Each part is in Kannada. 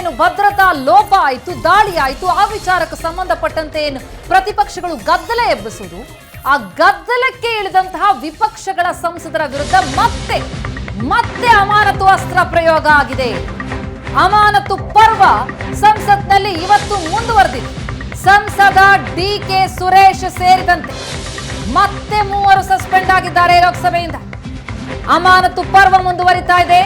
ಏನು ಭದ್ರತಾ ಲೋಪ ಆಯಿತು, ದಾಳಿ ಆಯಿತು, ಆ ವಿಚಾರಕ್ಕೆ ಸಂಬಂಧಪಟ್ಟಂತೆ ಏನು ಪ್ರತಿಪಕ್ಷಗಳು ಗದ್ದಲ ಎಬ್ಬಿಸುವುದು, ಆ ಗದ್ದಲಕ್ಕೆ ಇಳಿದಂತಹ ವಿಪಕ್ಷಗಳ ಸಂಸದರ ವಿರುದ್ಧ ಮತ್ತೆ ಅಮಾನತು ಅಸ್ತ್ರ ಪ್ರಯೋಗ ಆಗಿದೆ. ಅಮಾನತು ಪರ್ವ ಸಂಸತ್ನಲ್ಲಿ ಇವತ್ತು ಮುಂದುವರೆದಿದೆ. ಸಂಸದ ಡಿಕೆ ಸುರೇಶ್ ಸೇರಿದಂತೆ ಮತ್ತೆ 3 ಸಸ್ಪೆಂಡ್ ಆಗಿದ್ದಾರೆ ಲೋಕಸಭೆಯಿಂದ. ಅಮಾನತು ಪರ್ವ ಮುಂದುವರಿತಾ ಇದೆ.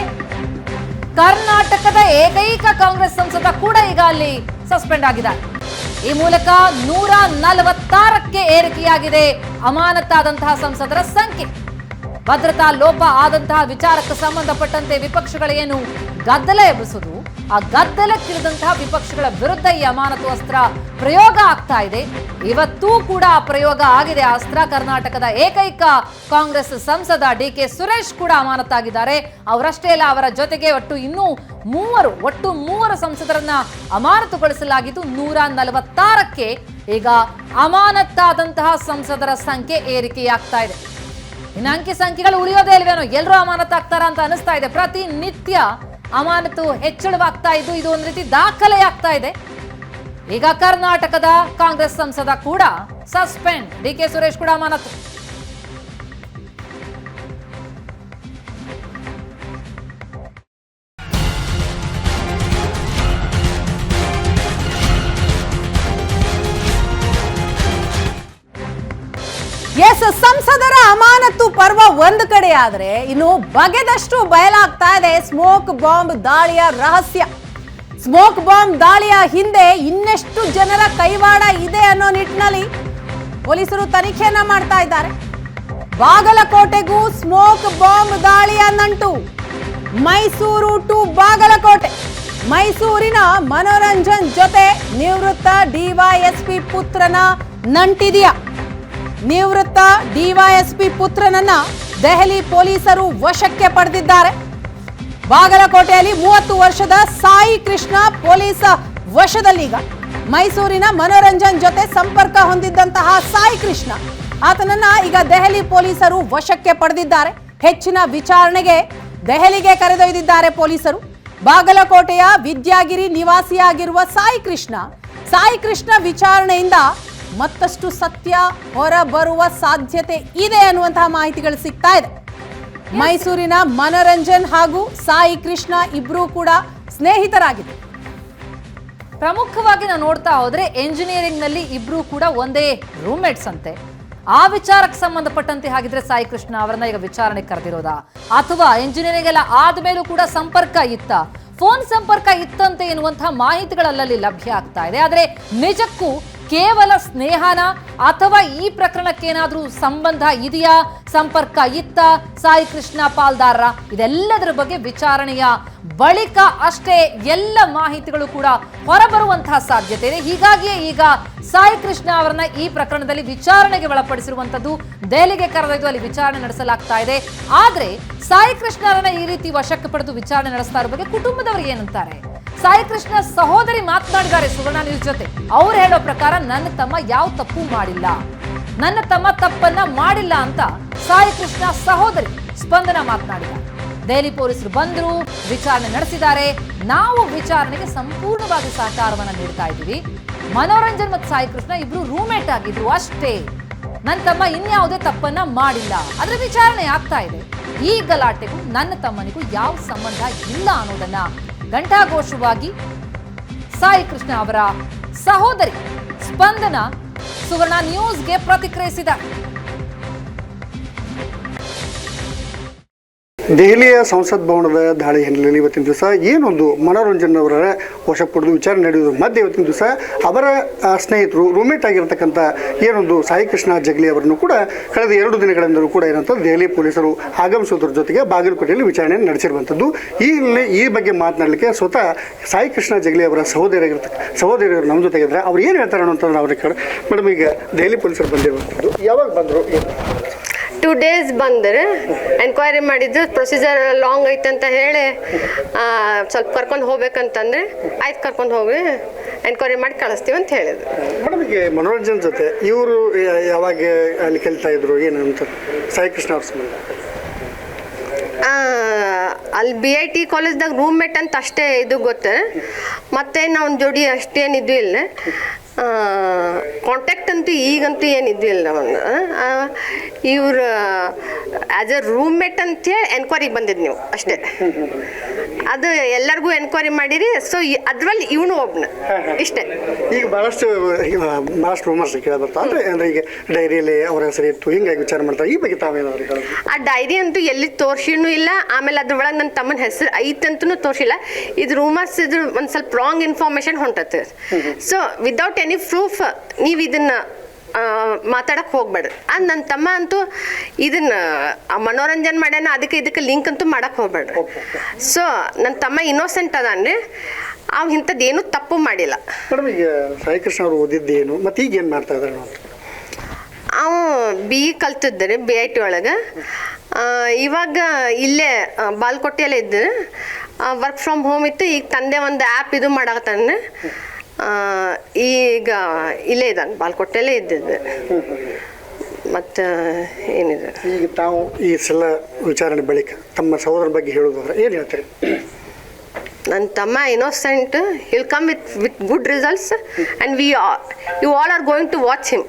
ಕರ್ನಾಟಕದ ಏಕೈಕ ಕಾಂಗ್ರೆಸ್ ಸಂಸದ ಕೂಡ ಈಗ ಅಲ್ಲಿ ಸಸ್ಪೆಂಡ್ ಆಗಿದ್ದಾರೆ. ಈ ಮೂಲಕ 146ಕ್ಕೆ ಏರಿಕೆಯಾಗಿದೆ ಅಮಾನತಾದಂತಹ ಸಂಸದರ ಸಂಖ್ಯೆ. ಭದ್ರತಾ ಲೋಪ ಆದಂತಹ ವಿಚಾರಕ್ಕೆ ಸಂಬಂಧಪಟ್ಟಂತೆ ವಿಪಕ್ಷಗಳೇನು ಗದ್ದಲ ಎಬ್ಬಿಸುವುದು, ಆ ಗದ್ದಲಕ್ಕಿಳಿದಂತಹ ವಿಪಕ್ಷಗಳ ವಿರುದ್ಧ ಈ ಅಮಾನತು ಅಸ್ತ್ರ ಪ್ರಯೋಗ ಆಗ್ತಾ ಇದೆ. ಇವತ್ತೂ ಕೂಡ ಆ ಪ್ರಯೋಗ ಆಗಿದೆ. ಅಸ್ತ್ರ ಕರ್ನಾಟಕದ ಏಕೈಕ ಕಾಂಗ್ರೆಸ್ ಸಂಸದ ಡಿಕೆ ಸುರೇಶ್ ಕೂಡ ಅಮಾನತಾಗಿದ್ದಾರೆ. ಅವರಷ್ಟೇ ಅಲ್ಲ, ಅವರ ಜೊತೆಗೆ ಇನ್ನೂ 3 ಸಂಸದರನ್ನ ಅಮಾನತುಗೊಳಿಸಲಾಗಿದ್ದು 146ಕ್ಕೆ ಈಗ ಅಮಾನತಾದಂತಹ ಸಂಸದರ ಸಂಖ್ಯೆ ಏರಿಕೆಯಾಗ್ತಾ ಇದೆ. ಇನ್ನು ಅಂಕಿ ಸಂಖ್ಯೆಗಳು ಉಳಿಯೋದೇ ಇಲ್ವೇನೋ, ಎಲ್ಲರೂ ಅಮಾನತಾಗ್ತಾರ ಅಂತ ಅನಿಸ್ತಾ ಇದೆ. ಪ್ರತಿನಿತ್ಯ ಅಮಾನತು ಹೆಚ್ಚಳವಾಗ್ತಾ ಇದ್ದು ಇದು ಒಂದು ರೀತಿ ದಾಖಲೆಯಾಗ್ತಾ ಇದೆ. ಈಗ ಕರ್ನಾಟಕದ ಕಾಂಗ್ರೆಸ್ ಸಂಸದ ಕೂಡ ಸಸ್ಪೆಂಡ್, ಡಿಕೆ ಸುರೇಶ್ ಕೂಡ ಅಮಾನತು. ಸಂಸದರ ಅಮಾನತು ಪರ್ವ ಒಂದು ಕಡೆ ಆದ್ರೆ ಇನ್ನು ಬಗೆದಷ್ಟು ಬಯಲಾಗ್ತಾ ಇದೆ ಸ್ಮೋಕ್ ಬಾಂಬ್ ದಾಳಿಯ ರಹಸ್ಯ. ಸ್ಮೋಕ್ ಬಾಂಬ್ ದಾಳಿಯ ಹಿಂದೆ ಇನ್ನೆಷ್ಟು ಜನರ ಕೈವಾಡ ಇದೆ ಅನ್ನೋ ನಿಟ್ಟಿನಲ್ಲಿ ಪೊಲೀಸರು ತನಿಖೆಯನ್ನ ಮಾಡ್ತಾ ಇದ್ದಾರೆ. ಬಾಗಲಕೋಟೆಗೂ ಸ್ಮೋಕ್ ಬಾಂಬ್ ದಾಳಿಯ ನಂಟು. ಮೈಸೂರು ಟು ಬಾಗಲಕೋಟೆ. ಮೈಸೂರಿನ ಮನೋರಂಜನ್ ಜೊತೆ ನಿವೃತ್ತ ಡಿವೈಎಸ್ಪಿ ಪುತ್ರನ ನಂಟಿದೆಯಾ? ನಿವೃತ್ತ ಡಿವೈಎಸ್ಪಿ ಪುತ್ರನನ್ನ ದೆಹಲಿ ಪೊಲೀಸರು ವಶಕ್ಕೆ ಪಡೆದಿದ್ದಾರೆ. ಬಾಗಲಕೋಟೆಯಲ್ಲಿ 30 ವರ್ಷದ ಸಾಯಿ ಕೃಷ್ಣ ಪೊಲೀಸ ವಶದಲ್ಲೀಗ. ಮೈಸೂರಿನ ಮನೋರಂಜನ್ ಜೊತೆ ಸಂಪರ್ಕ ಹೊಂದಿದ್ದಂತಹ ಸಾಯಿ ಕೃಷ್ಣ ಆತನನ್ನ ಈಗ ದೆಹಲಿ ಪೊಲೀಸರು ವಶಕ್ಕೆ ಪಡೆದಿದ್ದಾರೆ. ಹೆಚ್ಚಿನ ವಿಚಾರಣೆಗೆ ದೆಹಲಿಗೆ ಕರೆದೊಯ್ದಿದ್ದಾರೆ ಪೊಲೀಸರು. ಬಾಗಲಕೋಟೆಯ ವಿದ್ಯಾಗಿರಿ ನಿವಾಸಿಯಾಗಿರುವ ಸಾಯಿ ಕೃಷ್ಣ ವಿಚಾರಣೆಯಿಂದ ಮತ್ತಷ್ಟು ಸತ್ಯ ಹೊರಬರುವ ಸಾಧ್ಯತೆ ಇದೆ ಅನ್ನುವಂತಹ ಮಾಹಿತಿಗಳು ಸಿಗ್ತಾ ಇದೆ. ಮೈಸೂರಿನ ಮನೋರಂಜನ್ ಹಾಗೂ ಸಾಯಿ ಕೃಷ್ಣ ಇಬ್ರು ಕೂಡ ಸ್ನೇಹಿತರಾಗಿದ್ದಾರೆ. ಪ್ರಮುಖವಾಗಿ ನಾವು ನೋಡ್ತಾ ಹೋದ್ರೆ ಎಂಜಿನಿಯರಿಂಗ್ ನಲ್ಲಿ ಇಬ್ರು ಕೂಡ ಒಂದೇ ರೂಮ್ಮೇಟ್ಸ್ ಅಂತೆ. ಆ ವಿಚಾರಕ್ಕೆ ಸಂಬಂಧಪಟ್ಟಂತೆ ಹಾಗಿದ್ರೆ ಸಾಯಿ ಕೃಷ್ಣ ಅವರನ್ನ ಈಗ ವಿಚಾರಣೆ ಕರೆದಿರೋದಾ, ಅಥವಾ ಎಂಜಿನಿಯರಿಂಗ್ ಎಲ್ಲ ಆದ್ಮೇಲೂ ಕೂಡ ಸಂಪರ್ಕ ಇತ್ತ, ಫೋನ್ ಸಂಪರ್ಕ ಇತ್ತಂತೆ ಎನ್ನುವಂತಹ ಮಾಹಿತಿಗಳಲ್ಲಲ್ಲಿ ಲಭ್ಯ ಆಗ್ತಾ ಇದೆ. ಆದ್ರೆ ನಿಜಕ್ಕೂ ಕೇವಲ ಸ್ನೇಹನ ಅಥವಾ ಈ ಪ್ರಕರಣಕ್ಕೇನಾದ್ರೂ ಸಂಬಂಧ ಇದೆಯಾ, ಸಂಪರ್ಕ ಇತ್ತ, ಸಾಯಿ ಕೃಷ್ಣ ಪಾಲ್ದಾರರ, ಇದೆಲ್ಲದರ ಬಗ್ಗೆ ವಿಚಾರಣೆಯ ಬಳಿಕ ಅಷ್ಟೇ ಎಲ್ಲ ಮಾಹಿತಿಗಳು ಕೂಡ ಹೊರಬರುವಂತಹ ಸಾಧ್ಯತೆ ಇದೆ. ಹೀಗಾಗಿಯೇ ಈಗ ಸಾಯಿ ಕೃಷ್ಣ ಅವರನ್ನ ಈ ಪ್ರಕರಣದಲ್ಲಿ ವಿಚಾರಣೆಗೆ ಒಳಪಡಿಸಿರುವಂತದ್ದು. ದೆಹಲಿಗೆ ಕರೆದೊಯ್ದು ಅಲ್ಲಿ ವಿಚಾರಣೆ ನಡೆಸಲಾಗ್ತಾ ಇದೆ. ಆದ್ರೆ ಸಾಯಿ ಕೃಷ್ಣ ಅವರನ್ನ ಈ ರೀತಿ ವಶಕ್ಕೆ ಪಡೆದು ವಿಚಾರಣೆ ನಡೆಸ್ತಾ ಇರೋ ಬಗ್ಗೆ ಕುಟುಂಬದವರು ಏನಂತಾರೆ? ಸಾಯಿ ಕೃಷ್ಣ ಸಹೋದರಿ ಮಾತನಾಡಿದ್ದಾರೆ ಸುವರ್ಣ ನ್ಯೂಸ್ ಜೊತೆ. ಅವ್ರು ಹೇಳೋ ಪ್ರಕಾರ ನನ್ನ ತಮ್ಮ ಯಾವ ತಪ್ಪು ಮಾಡಿಲ್ಲ, ನನ್ನ ತಮ್ಮ ತಪ್ಪನ್ನ ಮಾಡಿಲ್ಲ ಅಂತ ಸಾಯಿ ಕೃಷ್ಣ ಸಹೋದರಿ ಸ್ಪಂದನ ಮಾತನಾಡಿದ್ದಾರೆ. ದೆಹಲಿ ಪೊಲೀಸರು ಬಂದ್ರು, ವಿಚಾರಣೆ ನಡೆಸಿದ್ದಾರೆ. ನಾವು ವಿಚಾರಣೆಗೆ ಸಂಪೂರ್ಣವಾಗಿ ಸಹಕಾರವನ್ನ ನೀಡ್ತಾ ಇದ್ದೀವಿ. ಮನೋರಂಜನ್ ಮತ್ತು ಸಾಯಿ ಕೃಷ್ಣ ಇಬ್ರು ರೂಮ್ಮೇಟ್ ಆಗಿದ್ರು ಅಷ್ಟೇ, ನನ್ನ ತಮ್ಮ ಇನ್ಯಾವುದೇ ತಪ್ಪನ್ನ ಮಾಡಿಲ್ಲ. ಅದ್ರ ವಿಚಾರಣೆ ಆಗ್ತಾ ಇದೆ. ಈ ಗಲಾಟೆಗೂ ನನ್ನ ತಮ್ಮನಿಗೂ ಯಾವ ಸಂಬಂಧ ಇಲ್ಲ ಅನ್ನೋದನ್ನ ಘಂಟಾಘೋಷವಾಗಿ ಸಾಯಿ ಕೃಷ್ಣ ಅವರ ಸಹೋದರಿ ಸ್ಪಂದನ ಸುವರ್ಣ ನ್ಯೂಸ್ಗೆ ಪ್ರತಿಕ್ರಿಯಿಸಿದ್ದಾರೆ. ದೆಹಲಿಯ ಸಂಸತ್ ಭವನದ ದಾಳಿ ಹಿನ್ನೆಲೆಯಲ್ಲಿ ಇವತ್ತಿನ ದಿವಸ ಏನೊಂದು ಮನೋರಂಜನ್ ಅವರ ವಶಕ್ಕೆ ಪಡೆದು ವಿಚಾರಣೆ ನಡೆಯುವ ಮಧ್ಯೆ ಇವತ್ತಿನ ದಿವಸ ಅವರ ಸ್ನೇಹಿತರು ರೂಮ್ಮೇಟ್ ಆಗಿರತಕ್ಕಂಥ ಏನೊಂದು ಸಾಯಿ ಕೃಷ್ಣ ಜಗ್ಲಿ ಅವರನ್ನು ಕೂಡ ಕಳೆದ 2 ದಿನಗಳಿಂದಲೂ ಕೂಡ ಏನಂತ ದೆಹಲಿ ಪೊಲೀಸರು ಆಗಮಿಸುವುದರ ಜೊತೆಗೆ ಬಾಗಲಕೋಟೆಯಲ್ಲಿ ವಿಚಾರಣೆ ನಡೆಸಿರುವಂಥದ್ದು. ಈ ಬಗ್ಗೆ ಮಾತನಾಡಲಿಕ್ಕೆ ಸ್ವತಃ ಸಾಯಿ ಕೃಷ್ಣ ಜಗ್ಲಿ ಅವರ ಸಹೋದರಿಯರು ನಮ್ಮ ಜೊತೆಗಿದ್ರೆ ಅವ್ರು ಏನು ಹೇಳ್ತಾರೆ ಅನ್ನೋಂಥದ್ದು ಅವ್ರಿಗೆ ಮೇಡಮ್, ಈಗ ದೆಹಲಿ ಪೊಲೀಸರು ಬಂದಿರುವಂಥದ್ದು ಯಾವಾಗ ಬಂದರು? 2 days ಬಂದರೆ ಎನ್ಕ್ವೈರಿ ಮಾಡಿದ್ದು. ಪ್ರೊಸೀಜರ್ ಲಾಂಗ್ ಐತೆ ಅಂತ ಹೇಳಿ ಸ್ವಲ್ಪ ಕರ್ಕೊಂಡು ಹೋಗ್ಬೇಕಂತಂದ್ರೆ ಆಯ್ತು ಕರ್ಕೊಂಡು ಹೋಗಿ ಎನ್ಕ್ವೈರಿ ಮಾಡಿ ಕಳಿಸ್ತೀವಿ ಅಂತ ಹೇಳಿದ್ರು. ಮೇಡಮ್, ಈಗ ಮನೋರಂಜನ್ ಜೊತೆ ಇವರು ಯಾವಾಗ ಅಲ್ಲಿ ಕಲಿತಾ ಇದ್ರು ಏನಂತ ಸಾಯಿ ಕೃಷ್ಣ ಅವ್ರ ಸಂಬಂಧ? ಅಲ್ಲಿ BIT ಕಾಲೇಜ್ದಾಗ ರೂಮ್ಮೇಟ್ ಅಂತ ಅಷ್ಟೇ ಇದು ಗೊತ್ತು, ಮತ್ತೆ ನಾವು ಜೋಡಿ ಅಷ್ಟೇನಿದ್ದು ಇಲ್ಲ. ಕಾಂಟ್ಯಾಕ್ಟ್ ಅಂತೂ ಈಗಂತೂ ಏನಿದ್ದು ಇಲ್ಲ. ಇವ್ರು ಆ್ಯಸ್ ಎ ರೂಮ್ಮೇಟ್ ಅಂತೇಳಿ ಎನ್ಕ್ವೈರಿಗೆ ಬಂದಿದ್ದು ನೀವು ಅಷ್ಟೇ. ಅದು ಎಲ್ಲರಿಗೂ ಎನ್ಕ್ವೈರಿ ಮಾಡಿರಿ. ಸೊ ಅದ್ರಲ್ಲಿ ಇವನು ಒಬ್ನ ಇಷ್ಟೇ. ಈಗ ಭಾಳಷ್ಟು ರೂಮರ್ಸ್ ಕೇಳ ಬರ್ತಾ ಅಂದ್ರೆ ಈಗ ಡೈರಿಯಲ್ಲಿ ಅವ್ರ ಹೆಸರು ಇತ್ತು ಹಿಂಗಾಗಿ ವಿಚಾರ ಮಾಡ್ತಾರೆ. ಈ ಬಗ್ಗೆ ತಾವೇನಾದ್ರು ಹೇಳೋದು? ಆ ಡೈರಿ ಅಂತೂ ಎಲ್ಲಿ ತೋರ್ಸಿನೂ ಇಲ್ಲ. ಆಮೇಲೆ ಅದ್ರೊಳಗೆ ನನ್ನ ತಮ್ಮನ ಹೆಸರು ಐತಂತೂ ತೋರಿಸಿಲ್ಲ. ಇದು ರೂಮರ್ಸ್, ಇದು ಒಂದು ಸ್ವಲ್ಪ ರಾಂಗ್ ಇನ್ಫಾರ್ಮೇಶನ್ ಹೊಂಟತ್ತೆ. ಸೊ ವಿದೌಟ್ ಎನಿ ಪ್ರೂಫ್ ನೀವು ಇದನ್ನ ಮಾತಾಡಕ್ಕೆ ಹೋಗ್ಬೇಡ್ರಿ. ನನ್ನ ತಮ್ಮ ಅಂತೂ ಇದನ್ನ ಮನೋರಂಜನೆ ಮಾಡ್ಯಾನ, ಅದಕ್ಕೆ ಇದಕ್ಕೆ ಲಿಂಕ್ ಅಂತೂ ಮಾಡಕ್ಕೆ ಹೋಗ್ಬೇಡ್ರಿ. ಸೊ ನನ್ನ ತಮ್ಮ ಇನ್ನೋಸೆಂಟ್ ಅದಾನ್ರಿ, ಅವ್ ಇಂಥದ್ದು ಏನೂ ತಪ್ಪು ಮಾಡಿಲ್ಲ. ಮೇಡಮ್, ಈಗ ಸಾಯಿಕೃಷ್ಣ ಅವರು ಓದಿದ್ದೇನು ಮತ್ತು ಈಗ ಏನು ಮಾಡ್ತಾ ಇದ್ದಾರೆ? ಅವ BE ಕಲ್ತಿದ್ದೆ BIT ಒಳಗೆ. ಇವಾಗ ಇಲ್ಲೇ ಬಾಲ್ಕೋಟೆಯಲ್ಲೇ ಇದ್ದೆ. ವರ್ಕ್ ಫ್ರಮ್ ಹೋಮ್ ಇತ್ತು. ಈಗ ತಂದೆ ಒಂದು ಆ್ಯಪ್ ಇದು ಮಾಡಕತ್ತಾನೆ. ಈಗ ಇಲ್ಲೇ ಇದ್ದಾನೆ, ಬಾಲ್ಕೋಟೆಯಲ್ಲೇ ಇದ್ದಿದ್ದೆ. ಮತ್ತು ಏನಿದೆ, ಈಗ ತಾವು ಈ ಸಲ ವಿಚಾರಣೆ ಬಳಿಕ ತಮ್ಮ ಸಹೋದರ ಬಗ್ಗೆ ಹೇಳೋದಾದ್ರೆ ಏನು ಹೇಳ್ತೀರಿ? ನನ್ನ ತಮ್ಮ innocent, will come with good results and you all are going to watch him.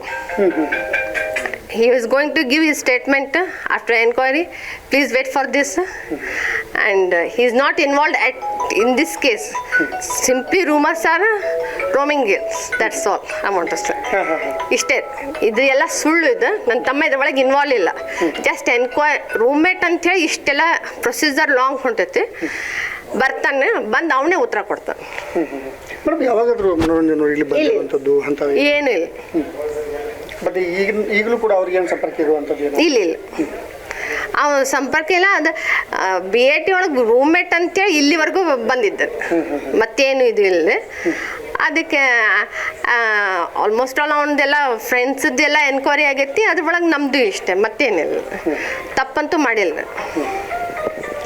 He is going to give his statement after inquiry. Please wait for this. And he is not involved in this case. Simply rumors are roaming gills. That's all I want to say. ಇಷ್ಟೇ. ಇದು ಎಲ್ಲ ಸುಳ್ಳು. ಇದು ನನ್ನ ತಮ್ಮ ಇದ್ರೊಳಗೆ ಇನ್ವಾಲ್ವ್ ಇಲ್ಲ. ಜಸ್ಟ್ ರೂಮ್ಮೇಟ್ ಅಂಥೇಳಿ ಇಷ್ಟೆಲ್ಲ ಪ್ರೊಸೀಜರ್ ಲಾಂಗ್ ಹೊಂಟೈತಿ. ಬರ್ತಾನೆ, ಬಂದು ಅವನೇ ಉತ್ತರ ಕೊಡ್ತಾನೆ. ಮೇಡಮ್, ಯಾವಾಗಾದ್ರೂ ಮನೋರಂಜನೆ ಇಲ್ಲಿ ಬಂದಿರುವಂಥದ್ದು ಅಂತ ಏನೂ ಇಲ್ಲ. ಬಟ್ ಈಗಲೂ ಕೂಡ ಅವ್ರಿಗೆ ಏನು ಸಂಪರ್ಕ ಇರುವಂಥದ್ದು? ಇಲ್ಲ. ಅವ ಸಂಪರ್ಕ ಇಲ್ಲ. ಅದು BIT ಒಳಗೆ ರೂಮ್ಮೇಟ್ ಅಂತೇಳಿ ಇಲ್ಲಿವರೆಗೂ ಬಂದಿದ್ದ, ಮತ್ತೇನು ಇದು ಇಲ್ಲ. ಅದಕ್ಕೆ ಆಲ್ಮೋಸ್ಟ್ ಆಲ್ ಅವನದೆಲ್ಲ ಫ್ರೆಂಡ್ಸದ್ದೆಲ್ಲ ಎನ್ಕ್ವೈರಿ ಆಗೈತಿ. ಅದ್ರೊಳಗೆ ನಮ್ಮದು ಇಷ್ಟೇ, ಮತ್ತೇನಿಲ್ಲ. ತಪ್ಪಂತೂ ಮಾಡಿಲ್ಲ.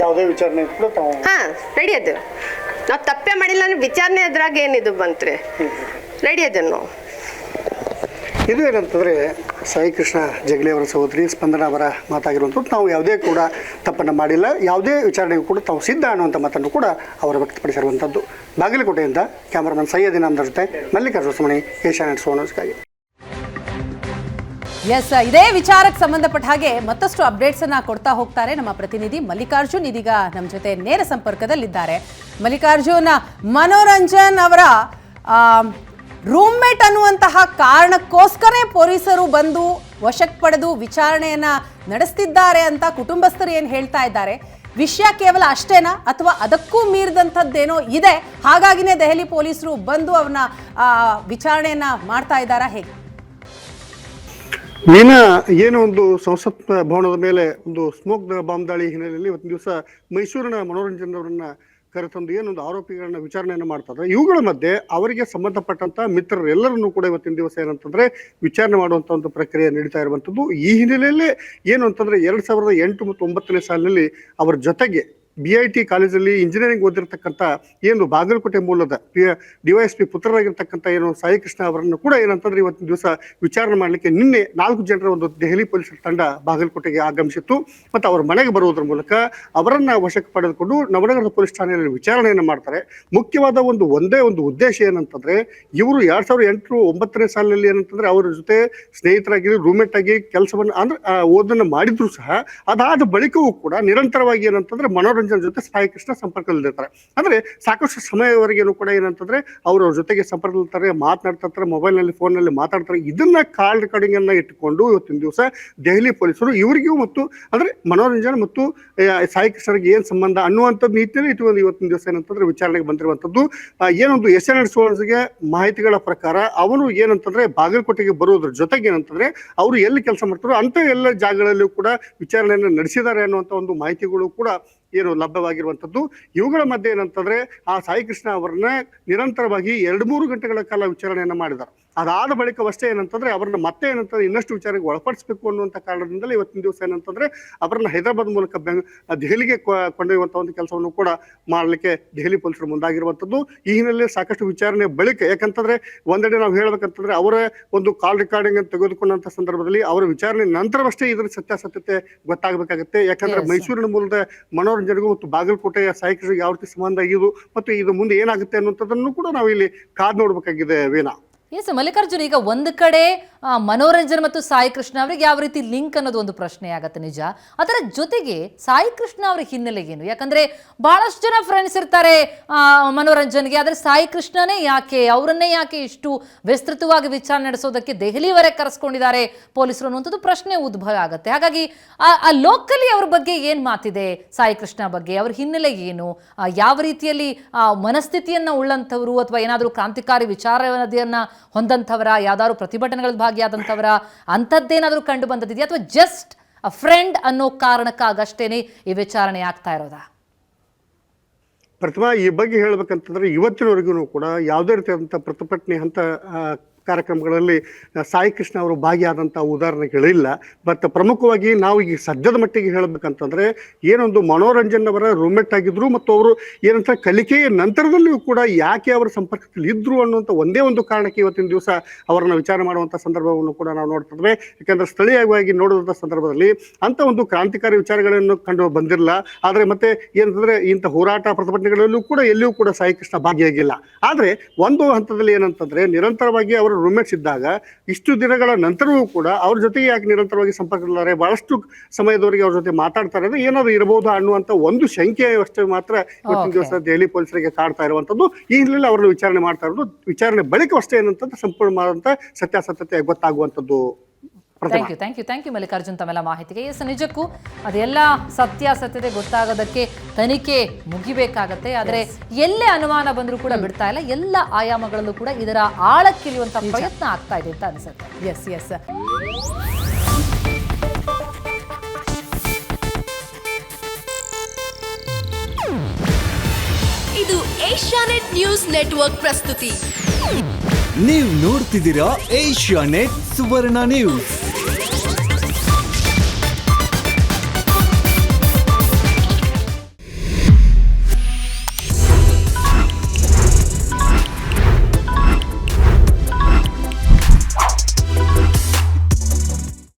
ಯಾವುದೇ ವಿಚಾರಣೆ ಹಾಂ, ರೆಡಿ ಅದೇವು ನಾವು. ತಪ್ಪೇ ಮಾಡಿಲ್ಲ ಅಂದ್ರೆ ವಿಚಾರಣೆ ಅದ್ರಾಗ ಏನಿದು ಬಂತ್ರಿ, ರೆಡಿ ಅದೇವು ನಾವು. ಇದು ಏನಂತಂದರೆ ಸಾಯಿಕೃಷ್ಣ ಜಗಲಿ ಅವರ ಸಹೋದರಿ ಸ್ಪಂದನ ಅವರ ಮಾತಾಗಿರುವಂಥದ್ದು. ನಾವು ಯಾವುದೇ ಕೂಡ ತಪ್ಪನ್ನು ಮಾಡಿಲ್ಲ, ಯಾವುದೇ ವಿಚಾರಣೆಗೂ ಕೂಡ ತಾವು ಸಿದ್ಧ ಅನ್ನುವಂಥ ಮಾತನ್ನು ಕೂಡ ಅವರು ವ್ಯಕ್ತಪಡಿಸಿರುವಂಥದ್ದು. ಬಾಗಲಕೋಟೆಯಿಂದ ಕ್ಯಾಮರಾಮನ್ ಸೈಯದ್ ಇನಾಮ್ದರ್ ಜೊತೆ ಮಲ್ಲಿಕಾರ್ಜುನ ಸುಮಣಿ, ಏಷ್ಯಾನೆಟ್ ಸೋನಸ್ಗಾಗಿ. ಎಸ್, ಇದೇ ವಿಚಾರಕ್ಕೆ ಸಂಬಂಧಪಟ್ಟ ಹಾಗೆ ಮತ್ತಷ್ಟು ಅಪ್ಡೇಟ್ಸ್ ಅನ್ನ ಕೊಡ್ತಾ ಹೋಗ್ತಾರೆ ನಮ್ಮ ಪ್ರತಿನಿಧಿ ಮಲ್ಲಿಕಾರ್ಜುನ್. ಇದೀಗ ನಮ್ಮ ಜೊತೆ ನೇರ ಸಂಪರ್ಕದಲ್ಲಿದ್ದಾರೆ. ಮಲ್ಲಿಕಾರ್ಜುನ್, ಮನೋರಂಜನ್ ಅವರ ರೂಮ್ಮೇಟ್ ಅನ್ನುವಂತಹ ಕಾರಣಕ್ಕೋಸ್ಕರ ಪೊಲೀಸರು ಬಂದು ವಶಕ್ಕೆ ಪಡೆದು ವಿಚಾರಣೆಯನ್ನ ನಡೆಸ್ತಿದ್ದಾರೆ ಅಂತ ಕುಟುಂಬಸ್ಥರು ಏನು ಹೇಳ್ತಾ ಇದ್ದಾರೆ? ವಿಷಯ ಕೇವಲ ಅಷ್ಟೇನಾ ಅಥವಾ ಅದಕ್ಕೂ ಮೀರಿದಂಥದ್ದೇನೋ ಇದೆ, ಹಾಗಾಗಿನೇ ದೆಹಲಿ ಪೊಲೀಸರು ಬಂದು ಅವನ್ನ ವಿಚಾರಣೆಯನ್ನ ಮಾಡ್ತಾ ಇದ್ದಾರಾ, ಹೇಗೆ? ಏನೋ ಒಂದು ಸಂಸತ್ ಭವನದ ಮೇಲೆ ಒಂದು ಸ್ಮೋಕ್ ಬಾಂಬ್ ದಾಳಿ ಹಿನ್ನೆಲೆಯಲ್ಲಿ ಇವತ್ತಿನ ದಿವಸ ಮೈಸೂರಿನ ಮನೋರಂಜನ್ ಅವರನ್ನ ಕರೆತಂದು ಏನೊಂದು ಆರೋಪಿಗಳನ್ನ ವಿಚಾರಣೆಯನ್ನು ಮಾಡ್ತಾರೆ. ಇವುಗಳ ಮಧ್ಯೆ ಅವರಿಗೆ ಸಂಬಂಧಪಟ್ಟಂತ ಮಿತ್ರರು ಎಲ್ಲರನ್ನೂ ಕೂಡ ಇವತ್ತಿನ ದಿವಸ ಏನಂತಂದ್ರೆ ವಿಚಾರಣೆ ಮಾಡುವಂತ ಒಂದು ಪ್ರಕ್ರಿಯೆ ನಡೀತಾ ಇರುವಂತದ್ದು. ಈ ಹಿನ್ನೆಲೆಯಲ್ಲಿ ಏನು ಅಂತಂದ್ರೆ 2008 ಮತ್ತು 2009ನೇ ಸಾಲಿನಲ್ಲಿ ಅವರ ಜೊತೆಗೆ BIT ಕಾಲೇಜಲ್ಲಿ ಇಂಜಿನಿಯರಿಂಗ್ ಓದಿರ್ತಕ್ಕಂಥ ಏನು ಬಾಗಲಕೋಟೆ ಮೂಲದ DYSP ಪುತ್ರರಾಗಿರ್ತಕ್ಕಂಥ ಏನು ಸಾಯಿಕೃಷ್ಣ ಅವರನ್ನು ಕೂಡ ಏನಂತಂದ್ರೆ ಇವತ್ತಿನ ದಿವಸ ವಿಚಾರಣೆ ಮಾಡಲಿಕ್ಕೆ ನಿನ್ನೆ 4 ಜನರ ಒಂದು ದೆಹಲಿ ಪೊಲೀಸರ ತಂಡ ಬಾಗಲಕೋಟೆಗೆ ಆಗಮಿಸಿತ್ತು. ಮತ್ತು ಅವರ ಮನೆಗೆ ಬರುವುದರ ಮೂಲಕ ಅವರನ್ನ ವಶಕ್ಕೆ ಪಡೆದುಕೊಂಡು ನವನಗರದ ಪೊಲೀಸ್ ಠಾಣೆಯಲ್ಲಿ ವಿಚಾರಣೆಯನ್ನು ಮಾಡ್ತಾರೆ. ಮುಖ್ಯವಾದ ಒಂದೇ ಒಂದು ಉದ್ದೇಶ ಏನಂತಂದ್ರೆ, ಇವರು 2008-2009ನೇ ಸಾಲಿನಲ್ಲಿ ಏನಂತಂದ್ರೆ ಅವರ ಜೊತೆ ಸ್ನೇಹಿತರಾಗಿ ರೂಮ್ಮೇಟ್ ಆಗಿ ಕೆಲಸವನ್ನು ಅಂದ್ರೆ ಓದನ್ನು ಮಾಡಿದ್ರು ಸಹ ಅದಾದ ಬಳಿಕವೂ ಕೂಡ ನಿರಂತರವಾಗಿ ಏನಂತಂದ್ರೆ ಮನೋರಂಜನೆ ಜೊತೆ ಸಾಯಿಕೃಷ್ಣ ಸಂಪರ್ಕದಲ್ಲಿರ್ತಾರೆ. ಅಂದ್ರೆ ಸಾಕಷ್ಟು ಸಮಯವರೆಗೂ ಕೂಡ ಏನಂತಂದ್ರೆ ಅವ್ರ ಜೊತೆಗೆ ಸಂಪರ್ಕದಲ್ಲಿರ್ತಾರೆ, ಮಾತನಾಡ್ತಿರ್ತಾರೆ, ಮೊಬೈಲ್ನಲ್ಲಿ ಫೋನ್ನಲ್ಲಿ ಮಾತಾಡ್ತಾರೆ. ಇದನ್ನ ಕಾಲ್ ರೆಕಾರ್ಡಿಂಗ್ ಅನ್ನ ಇಟ್ಟುಕೊಂಡು ಇವತ್ತಿನ ದಿವಸ ದೆಹಲಿ ಪೊಲೀಸರು ಇವರಿಗೂ ಮತ್ತು ಅಂದ್ರೆ ಮನೋರಂಜನೆ ಮತ್ತು ಸಾಯಿಕೃಷ್ಣರಿಗೆ ಏನ್ ಸಂಬಂಧ ಅನ್ನುವಂಥದ್ದು ನೀತಿಯಲ್ಲಿ ಇಟ್ಟುಕೊಂಡು ಇವತ್ತಿನ ದಿವಸ ಏನಂತಂದ್ರೆ ವಿಚಾರಣೆಗೆ ಬಂದಿರುವಂತದ್ದು. ಏನೊಂದು ಏಷ್ಯಾನೆಟ್ ಸೋನ್ಸ್ಗೆ ಮಾಹಿತಿಗಳ ಪ್ರಕಾರ ಅವನು ಏನಂತಂದ್ರೆ ಬಾಗಲಕೋಟೆಗೆ ಬರೋದ್ರ ಜೊತೆಗೆ ಏನಂತಂದ್ರೆ ಅವರು ಎಲ್ಲಿ ಕೆಲಸ ಮಾಡ್ತಾರೋ ಅಂತ ಎಲ್ಲ ಜಾಗಗಳಲ್ಲೂ ಕೂಡ ವಿಚಾರಣೆಯನ್ನು ನಡೆಸಿದ್ದಾರೆ ಅನ್ನುವಂಥ ಒಂದು ಮಾಹಿತಿಗಳು ಕೂಡ ಏನು ಲಭ್ಯವಾಗಿರುವಂಥದ್ದು. ಇವುಗಳ ಮಧ್ಯೆ ಏನಂತಂದ್ರೆ ಆ ಸಾಯಿಕೃಷ್ಣ ಅವರನ್ನ ನಿರಂತರವಾಗಿ 2-3 ಗಂಟೆಗಳ ಕಾಲ ವಿಚಾರಣೆಯನ್ನ ಮಾಡಿದ್ದಾರೆ. ಅದಾದ ಬಳಿಕವಷ್ಟೇ ಏನಂತಂದ್ರೆ ಅವ್ರನ್ನ ಮತ್ತೆ ಏನಂತಂದ್ರೆ ಇನ್ನಷ್ಟು ವಿಚಾರಕ್ಕೆ ಒಳಪಡಿಸಬೇಕು ಅನ್ನುವಂಥ ಕಾರಣದಿಂದಲೇ ಇವತ್ತಿನ ದಿವಸ ಏನಂತಂದ್ರೆ ಅವರನ್ನ ಹೈದರಾಬಾದ್ ಮೂಲಕ ದೆಹಲಿಗೆ ಕೊಂಡೊಯ್ಯುವಂಥ ಒಂದು ಕೆಲಸವನ್ನು ಕೂಡ ಮಾಡಲಿಕ್ಕೆ ದೆಹಲಿ ಪೊಲೀಸರು ಮುಂದಾಗಿರುವಂಥದ್ದು. ಈ ಹಿನ್ನೆಲೆಯಲ್ಲಿ ಸಾಕಷ್ಟು ವಿಚಾರಣೆ ಬಳಿಕ, ಯಾಕಂತಂದ್ರೆ ಒಂದೆಡೆ ನಾವು ಹೇಳ್ಬೇಕಂತಂದ್ರೆ ಅವರ ಒಂದು ಕಾಲ್ ರೆಕಾರ್ಡಿಂಗ್ ಅನ್ನು ತೆಗೆದುಕೊಂಡಂತ ಸಂದರ್ಭದಲ್ಲಿ ಅವರ ವಿಚಾರಣೆ ನಂತರವಷ್ಟೇ ಇದರ ಸತ್ಯಾಸತ್ಯತೆ ಗೊತ್ತಾಗಬೇಕಾಗುತ್ತೆ. ಯಾಕಂದ್ರೆ ಮೈಸೂರಿನ ಮೂಲದ ಮನೋರಂಜನೆಗೂ ಮತ್ತು ಬಾಗಲಕೋಟೆಯ ಸಾಹಿತ್ಯಕ್ಕೆ ಯಾವ ರೀತಿ ಸಂಬಂಧ ಇದು ಮತ್ತು ಇದು ಮುಂದೆ ಏನಾಗುತ್ತೆ ಅನ್ನುವಂಥದ್ದನ್ನು ಕೂಡ ನಾವು ಇಲ್ಲಿ ಕಾದ್ ನೋಡ್ಬೇಕಾಗಿದೆ ವೀಣಾ. ಎಸ್ ಮಲ್ಲಿಕಾರ್ಜುನ್, ಈಗ ಒಂದು ಕಡೆ ಮನೋರಂಜನ್ ಮತ್ತು ಸಾಯಿ ಕೃಷ್ಣ ಅವರಿಗೆ ಯಾವ ರೀತಿ ಲಿಂಕ್ ಅನ್ನೋದು ಒಂದು ಪ್ರಶ್ನೆ ಆಗತ್ತೆ ನಿಜ. ಅದರ ಜೊತೆಗೆ ಸಾಯಿ ಕೃಷ್ಣ ಅವರ ಹಿನ್ನೆಲೆ ಏನು? ಯಾಕಂದ್ರೆ ಬಹಳಷ್ಟು ಜನ ಫ್ರೆಂಡ್ಸ್ ಇರ್ತಾರೆ ಮನೋರಂಜನ್ಗೆ, ಆದರೆ ಸಾಯಿ ಕೃಷ್ಣನೇ ಯಾಕೆ, ಅವರನ್ನೇ ಯಾಕೆ ಇಷ್ಟು ವಿಸ್ತೃತವಾಗಿ ವಿಚಾರಣೆ ನಡೆಸೋದಕ್ಕೆ ದೆಹಲಿವರೆಗೆ ಕರೆಸ್ಕೊಂಡಿದ್ದಾರೆ ಪೊಲೀಸರು ಅನ್ನುವಂಥದ್ದು ಪ್ರಶ್ನೆ ಉದ್ಭವ ಆಗುತ್ತೆ. ಹಾಗಾಗಿ ಆ ಲೋಕಲಿ ಅವ್ರ ಬಗ್ಗೆ ಏನು ಮಾತಿದೆ, ಸಾಯಿ ಕೃಷ್ಣ ಬಗ್ಗೆ ಅವ್ರ ಹಿನ್ನೆಲೆ ಏನು, ಯಾವ ರೀತಿಯಲ್ಲಿ ಮನಸ್ಥಿತಿಯನ್ನ ಉಳ್ಳಂಥವ್ರು ಅಥವಾ ಏನಾದರೂ ಕ್ರಾಂತಿಕಾರಿ ವಿಚಾರವನ್ನ ಹೊಂದಂಥವರ, ಯಾವ್ದಾದ್ರು ಪ್ರತಿಭಟನೆಗಳಲ್ಲಿ ಭಾಗಿಯಾದಂಥವರ ಅಂಥದ್ದೇನಾದರೂ ಕಂಡು ಬಂದದಿದೆಯಾ ಅಥವಾ ಜಸ್ಟ್ ಅ ಫ್ರೆಂಡ್ ಅನ್ನೋ ಕಾರಣಕ್ಕಾಗಷ್ಟೇನೆ ಈ ವಿಚಾರಣೆ ಆಗ್ತಾ ಇರೋದಾ? ಪ್ರಥಮ ಈ ಬಗ್ಗೆ ಹೇಳ್ಬೇಕಂತಂದ್ರೆ ಇವತ್ತಿನವರೆಗೂ ಕೂಡ ಯಾವುದೇ ರೀತಿಯಾದಂಥ ಪ್ರತಿಭಟನೆ ಅಂತ ಕಾರ್ಯಕ್ರಮಗಳಲ್ಲಿ ಸಾಯಿ ಕೃಷ್ಣ ಅವರು ಭಾಗಿಯಾದಂಥ ಉದಾಹರಣೆಗಳಿಲ್ಲ. ಬಟ್ ಪ್ರಮುಖವಾಗಿ ನಾವು ಈಗ ಸದ್ಯದ ಮಟ್ಟಿಗೆ ಹೇಳಬೇಕಂತಂದ್ರೆ ಏನೊಂದು ಮನೋರಂಜನ್ ಅವರ ರೂಮ್ಮೇಟ್ ಆಗಿದ್ರು ಮತ್ತು ಅವರು ಏನಂತ ಕಲಿಕೆಯ ನಂತರದಲ್ಲಿಯೂ ಕೂಡ ಯಾಕೆ ಅವರ ಸಂಪರ್ಕದಲ್ಲಿ ಇದ್ರು ಅನ್ನುವಂಥ ಒಂದೇ ಒಂದು ಕಾರಣಕ್ಕೆ ಇವತ್ತಿನ ದಿವಸ ಅವರನ್ನು ವಿಚಾರ ಮಾಡುವಂಥ ಸಂದರ್ಭವನ್ನು ಕೂಡ ನಾವು ನೋಡ್ತಿದ್ವಿ. ಯಾಕಂದ್ರೆ ಸ್ಥಳೀಯವಾಗಿ ನೋಡಿದಂಥ ಸಂದರ್ಭದಲ್ಲಿ ಅಂಥ ಒಂದು ಕ್ರಾಂತಿಕಾರಿ ವಿಚಾರಗಳನ್ನು ಕಂಡು ಬಂದಿರಲಿಲ್ಲ. ಆದರೆ ಮತ್ತೆ ಏನಂತಂದ್ರೆ ಇಂಥ ಹೋರಾಟ ಪ್ರತಿಭಟನೆಗಳಲ್ಲೂ ಕೂಡ ಎಲ್ಲಿಯೂ ಕೂಡ ಸಾಯಿ ಕೃಷ್ಣ ಭಾಗಿಯಾಗಿಲ್ಲ. ಆದರೆ ಒಂದು ಹಂತದಲ್ಲಿ ಏನಂತಂದ್ರೆ ನಿರಂತರವಾಗಿ ಅವರು ರೂಮ್ಮೇಟ್ಸ್ ಇದ್ದಾಗ ಇಷ್ಟು ದಿನಗಳ ನಂತರವೂ ಕೂಡ ಅವ್ರ ಜೊತೆಗೆ ಯಾಕೆ ನಿರಂತರವಾಗಿ ಸಂಪರ್ಕದಲ್ಲಿದ್ದಾರೆ, ಬಹಳಷ್ಟು ಸಮಯದವರೆಗೆ ಅವ್ರ ಜೊತೆ ಮಾತಾಡ್ತಾರೆ ಅಂದ್ರೆ ಏನಾದ್ರು ಇರಬಹುದು ಅನ್ನುವಂಥ ಒಂದು ಶಂಕೆ ಅಷ್ಟೇ ಮಾತ್ರ ಇವತ್ತಿನ ದಿವಸ ದೆಹಲಿ ಪೊಲೀಸರಿಗೆ ಕಾಡ್ತಾ ಇರುವಂಥದ್ದು. ಈ ಹಿನ್ನೆಲೆಯಲ್ಲಿ ಅವರನ್ನು ವಿಚಾರಣೆ ಮಾಡ್ತಾ ಇರೋದು, ವಿಚಾರಣೆ ಬಳಿಕ ಅಷ್ಟೇ ಏನಂತಂದ್ರೆ ಸಂಪೂರ್ಣವಾದಂಥ ಸತ್ಯಾಸತ್ಯತೆ ಗೊತ್ತಾಗುವಂಥದ್ದು. ಥ್ಯಾಂಕ್ ಯು ಮಲ್ಲಿಕಾರ್ಜುನ್ ತಮ್ಮೆಲ್ಲ ಮಾಹಿತಿಗೆ. ಎಸ್, ನಿಜಕ್ಕೂ ಅದೆಲ್ಲ ಸತ್ಯಾಸತ್ಯತೆ ಗೊತ್ತಾಗೋದಕ್ಕೆ ತನಿಖೆ ಮುಗಿಬೇಕಾಗತ್ತೆ. ಆದರೆ ಎಲ್ಲೇ ಅನುಮಾನ ಬಂದರೂ ಕೂಡ ಬಿಡ್ತಾ ಇಲ್ಲ, ಎಲ್ಲ ಆಯಾಮಗಳಲ್ಲೂ ಕೂಡ ಇದರ ಆಳಕ್ಕಿಳಿಯುವಂತ ಪ್ರಯತ್ನ ಆಗ್ತಾ ಇದೆ ಅಂತ ಅನ್ಸುತ್ತೆ. ಎಸ್ ಇದು ಏಷ್ಯಾನೆಟ್ ನ್ಯೂಸ್ ನೆಟ್ವರ್ಕ್ ಪ್ರಸ್ತುತಿ. ನೀವು ನೋಡ್ತಿದ್ದೀರಾ ಏಷ್ಯಾನೆಟ್ ಸುವರ್ಣ ನ್ಯೂಸ್.